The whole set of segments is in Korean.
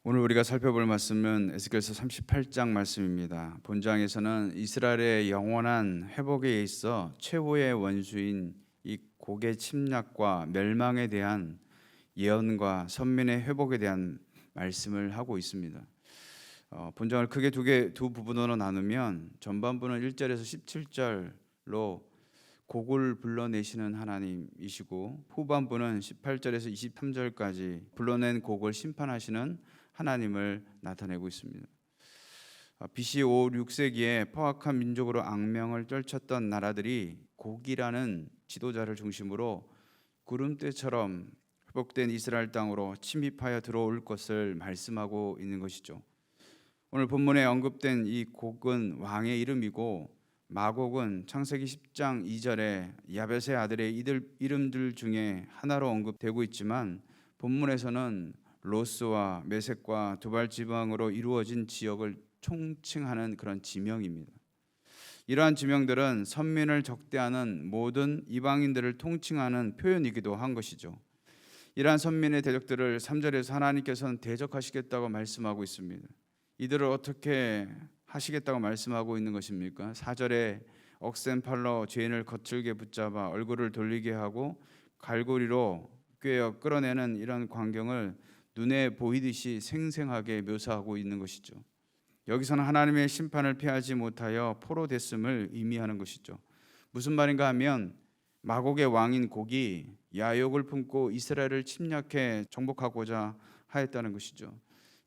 오늘 우리가 살펴볼 말씀은 에스겔서 38장 말씀입니다. 본장에서는 이스라엘의 영원한 회복에 있어 최후의 원수인 이 곡의 침략과 멸망에 대한 예언과 선민의 회복에 대한 말씀을 하고 있습니다. 본장을 크게 두 부분으로 나누면 전반부는 1절에서 17절로 곡을 불러내시는 하나님이시고 후반부는 18절에서 23절까지 불러낸 곡을 심판하시는 하나님을 나타내고 있습니다. BC 5, 6세기에 포악한 민족으로 악명을 떨쳤던 나라들이 곡이라는 지도자를 중심으로 구름대처럼 회복된 이스라엘 땅으로 침입하여 들어올 것을 말씀하고 있는 것이죠. 오늘 본문에 언급된 이 곡은 왕의 이름이고 마곡은 창세기 10장 2절에 야벳의 아들의 이름들 중에 하나로 언급되고 있지만 본문에서는 로스와 메섹과 두발 지방으로 이루어진 지역을 총칭하는 그런 지명입니다. 이러한 지명들은 선민을 적대하는 모든 이방인들을 통칭하는 표현이기도 한 것이죠. 이러한 선민의 대적들을 3절에서 하나님께서는 대적하시겠다고 말씀하고 있습니다. 이들을 어떻게 하시겠다고 말씀하고 있는 것입니까? 4절에 억센 팔로 죄인을 거칠게 붙잡아 얼굴을 돌리게 하고 갈고리로 꿰어 끌어내는 이런 광경을 눈에 보이듯이 생생하게 묘사하고 있는 것이죠. 여기서는 하나님의 심판을 피하지 못하여 포로됐음을 의미하는 것이죠. 무슨 말인가 하면 마곡의 왕인 곡이 야욕을 품고 이스라엘을 침략해 정복하고자 하였다는 것이죠.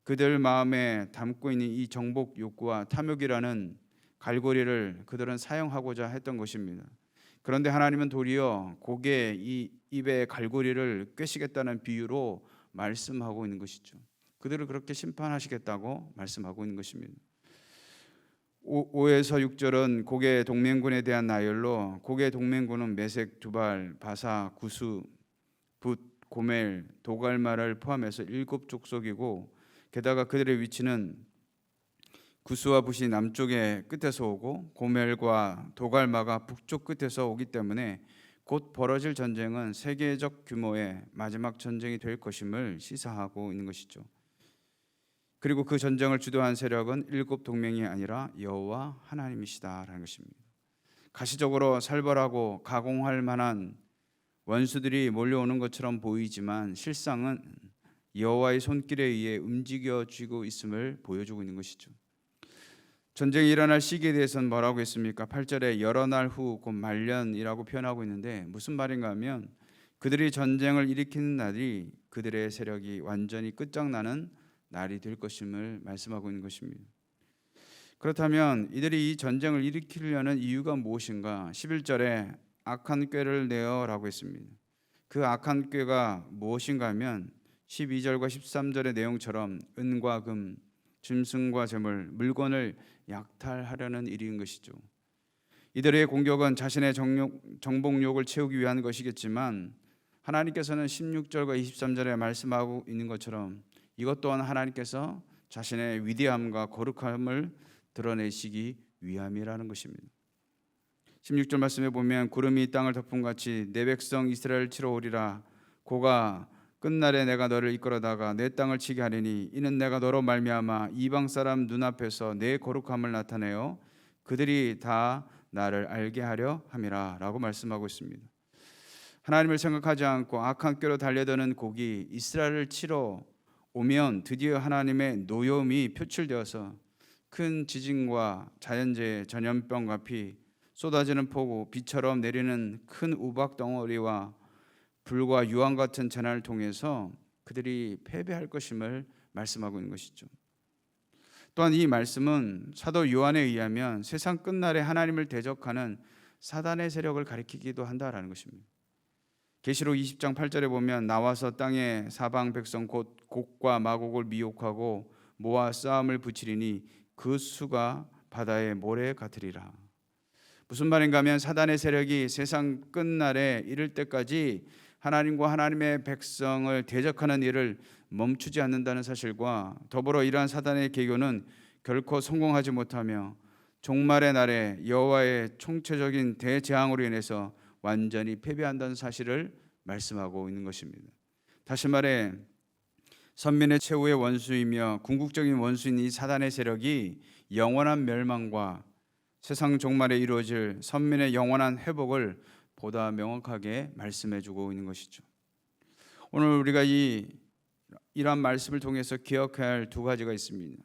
그들 마음에 담고 있는 이 정복 욕구와 탐욕이라는 갈고리를 그들은 사용하고자 했던 것입니다. 그런데 하나님은 도리어 곡의 이 입의 갈고리를 꿰시겠다는 비유로 말씀하고 있는 것이죠. 그들을 그렇게 심판하시겠다고 말씀하고 있는 것입니다. 5에서 6절은 곡의 동맹군에 대한 나열로 곡의 동맹군은 메색, 두발, 바사, 구수, 붓, 고멜, 도갈마를 포함해서 7족속이고 게다가 그들의 위치는 구스와 붓이 남쪽의 끝에서 오고 고멜과 도갈마가 북쪽 끝에서 오기 때문에 곧 벌어질 전쟁은 세계적 규모의 마지막 전쟁이 될 것임을 시사하고 있는 것이죠. 그리고 그 전쟁을 주도한 세력은 7동맹이 아니라 여호와 하나님이시다라는 것입니다. 가시적으로 살벌하고 가공할 만한 원수들이 몰려오는 것처럼 보이지만 실상은 여호와의 손길에 의해 움직여지고 있음을 보여주고 있는 것이죠. 전쟁이 일어날 시기에 대해서는 뭐라고 했습니까? 8절에 여러 날 후 곧 말년이라고 표현하고 있는데 무슨 말인가 하면 그들이 전쟁을 일으키는 날이 그들의 세력이 완전히 끝장나는 날이 될 것임을 말씀하고 있는 것입니다. 그렇다면 이들이 이 전쟁을 일으키려는 이유가 무엇인가? 11절에 악한 꾀를 내어라고 했습니다. 그 악한 꾀가 무엇인가 하면 12절과 13절의 내용처럼 은과 금, 짐승과 재물, 물건을 약탈하려는 일인 것이죠. 이들의 공격은 자신의 정복욕을 채우기 위한 것이겠지만 하나님께서는 16절과 23절에 말씀하고 있는 것처럼 이것 또한 하나님께서 자신의 위대함과 거룩함을 드러내시기 위함이라는 것입니다. 16절 말씀에 보면 구름이 땅을 덮은 같이 내 백성 이스라엘 치러 오리라. 고가 끝날에 내가 너를 이끌어다가 내 땅을 치게 하리니 이는 내가 너로 말미암아 이방 사람 눈앞에서 내 거룩함을 나타내어 그들이 다 나를 알게 하려 함이라 라고 말씀하고 있습니다. 하나님을 생각하지 않고 악한 꾀로 달려드는 곡이 이스라엘을 치러 오면 드디어 하나님의 노여움이 표출되어서 큰 지진과 자연재해, 전염병과 피, 쏟아지는 폭우, 비처럼 내리는 큰 우박 덩어리와 불과 유황 같은 재난을 통해서 그들이 패배할 것임을 말씀하고 있는 것이죠. 또한 이 말씀은 사도 요한에 의하면 세상 끝날에 하나님을 대적하는 사단의 세력을 가리키기도 한다라는 것입니다. 계시록 20장 8절에 보면 나와서 땅의 사방 백성 곧 곡과 마곡을 미혹하고 모아 싸움을 붙이리니 그 수가 바다의 모래 같으리라. 무슨 말인가 하면 사단의 세력이 세상 끝날에 이를 때까지 하나님과 하나님의 백성을 대적하는 일을 멈추지 않는다는 사실과 더불어 이러한 사단의 계교는 결코 성공하지 못하며 종말의 날에 여호와의 총체적인 대재앙으로 인해서 완전히 패배한다는 사실을 말씀하고 있는 것입니다. 다시 말해 선민의 최후의 원수이며 궁극적인 원수인 이 사단의 세력이 영원한 멸망과 세상 종말에 이루어질 선민의 영원한 회복을 보다 명확하게 말씀해 주고 있는 것이죠. 오늘 우리가 이러한 말씀을 통해서 기억해야 할 두 가지가 있습니다.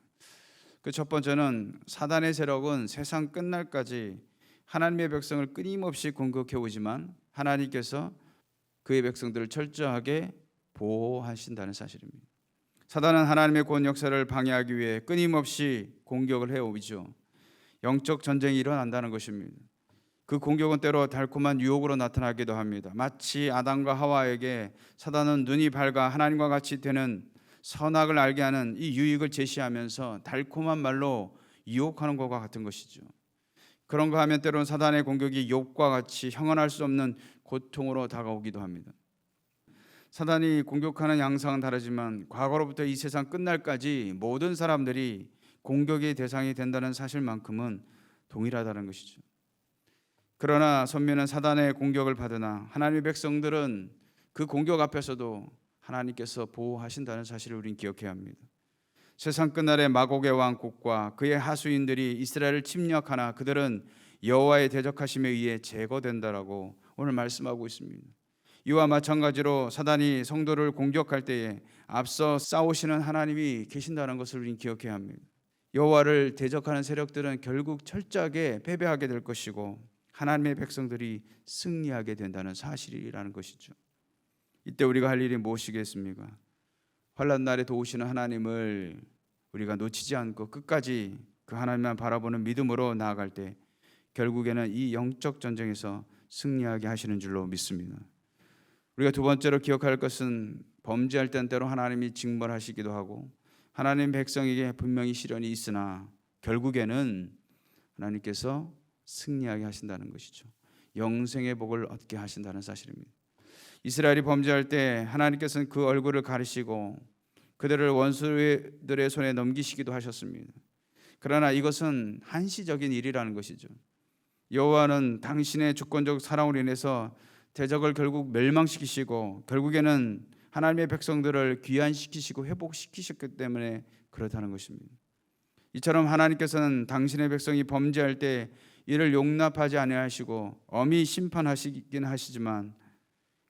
그 첫 번째는 사단의 세력은 세상 끝날까지 하나님의 백성을 끊임없이 공격해 오지만 하나님께서 그의 백성들을 철저하게 보호하신다는 사실입니다. 사단은 하나님의 구원 역사를 방해하기 위해 끊임없이 공격을 해오죠. 영적 전쟁이 일어난다는 것입니다. 그 공격은 때로 달콤한 유혹으로 나타나기도 합니다. 마치 아담과 하와에게 사단은 눈이 밝아 하나님과 같이 되는 선악을 알게 하는 이 유익을 제시하면서 달콤한 말로 유혹하는 것과 같은 것이죠. 그런가 하면 때로는 사단의 공격이 욥과 같이 형언할 수 없는 고통으로 다가오기도 합니다. 사단이 공격하는 양상은 다르지만 과거로부터 이 세상 끝날까지 모든 사람들이 공격의 대상이 된다는 사실만큼은 동일하다는 것이죠. 그러나 선민은 사단의 공격을 받으나 하나님의 백성들은 그 공격 앞에서도 하나님께서 보호하신다는 사실을 우리는 기억해야 합니다. 세상 끝날에 마곡의 왕국과 그의 하수인들이 이스라엘을 침략하나 그들은 여호와의 대적하심에 의해 제거된다라고 오늘 말씀하고 있습니다. 이와 마찬가지로 사단이 성도를 공격할 때에 앞서 싸우시는 하나님이 계신다는 것을 우리는 기억해야 합니다. 여호와를 대적하는 세력들은 결국 철저하게 패배하게 될 것이고 하나님의 백성들이 승리하게 된다는 사실이라는 것이죠. 이때 우리가 할 일이 무엇이겠습니까? 환난 날에 도우시는 하나님을 우리가 놓치지 않고 끝까지 그 하나님만 바라보는 믿음으로 나아갈 때 결국에는 이 영적 전쟁에서 승리하게 하시는 줄로 믿습니다. 우리가 두 번째로 기억할 것은 범죄할 때는 때로 하나님이 징벌하시기도 하고 하나님 백성에게 분명히 시련이 있으나 결국에는 하나님께서 승리하게 하신다는 것이죠. 영생의 복을 얻게 하신다는 사실입니다. 이스라엘이 범죄할 때 하나님께서는 그 얼굴을 가리시고 그들을 원수들의 손에 넘기시기도 하셨습니다. 그러나 이것은 한시적인 일이라는 것이죠. 여호와는 당신의 주권적 사랑으로 인해서 대적을 결국 멸망시키시고 결국에는 하나님의 백성들을 귀환시키시고 회복시키셨기 때문에 그렇다는 것입니다. 이처럼 하나님께서는 당신의 백성이 범죄할 때 이를 용납하지 아니하시고 엄히 심판하시긴 하시지만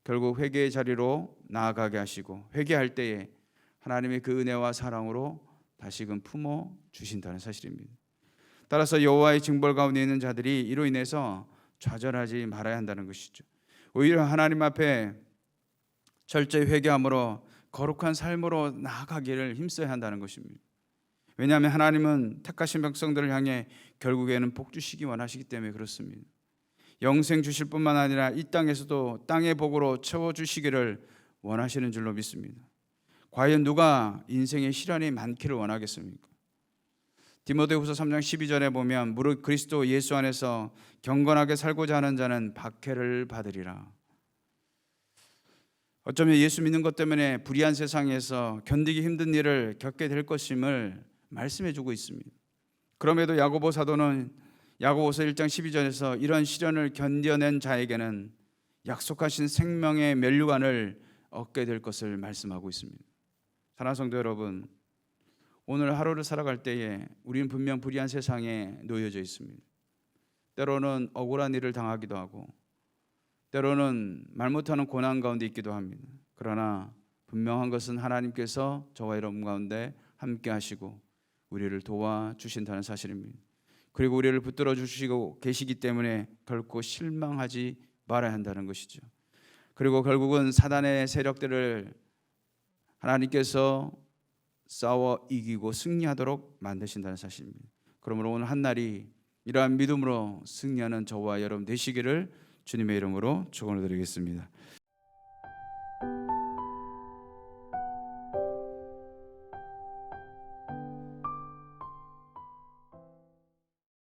결국 회개의 자리로 나아가게 하시고 회개할 때에 하나님의 그 은혜와 사랑으로 다시금 품어 주신다는 사실입니다. 따라서 여호와의 징벌 가운데 있는 자들이 이로 인해서 좌절하지 말아야 한다는 것이죠. 오히려 하나님 앞에 철저히 회개함으로 거룩한 삶으로 나아가기를 힘써야 한다는 것입니다. 왜냐하면 하나님은 택하신 백성들을 향해 결국에는 복 주시기 원하시기 때문에 그렇습니다. 영생 주실 뿐만 아니라 이 땅에서도 땅의 복으로 채워주시기를 원하시는 줄로 믿습니다. 과연 누가 인생의 시련이 많기를 원하겠습니까? 디모데후서 3장 12절에 보면 무릇 그리스도 예수 안에서 경건하게 살고자 하는 자는 박해를 받으리라. 어쩌면 예수 믿는 것 때문에 불의한 세상에서 견디기 힘든 일을 겪게 될 것임을 말씀해 주고 있습니다. 그럼에도 야고보 사도는 야고보서 1장 12절에서 이런 시련을 견뎌낸 자에게는 약속하신 생명의 면류관을 얻게 될 것을 말씀하고 있습니다. 사랑하는 성도 여러분, 오늘 하루를 살아갈 때에 우리는 분명 불의한 세상에 놓여져 있습니다. 때로는 억울한 일을 당하기도 하고 때로는 말 못하는 고난 가운데 있기도 합니다. 그러나 분명한 것은 하나님께서 저와 여러분 가운데 함께 하시고 우리를 도와주신다는 사실입니다. 그리고 우리를 붙들어 주시고 계시기 때문에 결코 실망하지 말아야 한다는 것이죠. 그리고 결국은 사단의 세력들을 하나님께서 싸워 이기고 승리하도록 만드신다는 사실입니다. 그러므로 오늘 한날이 이러한 믿음으로 승리하는 저와 여러분 되시기를 주님의 이름으로 축원을 드리겠습니다.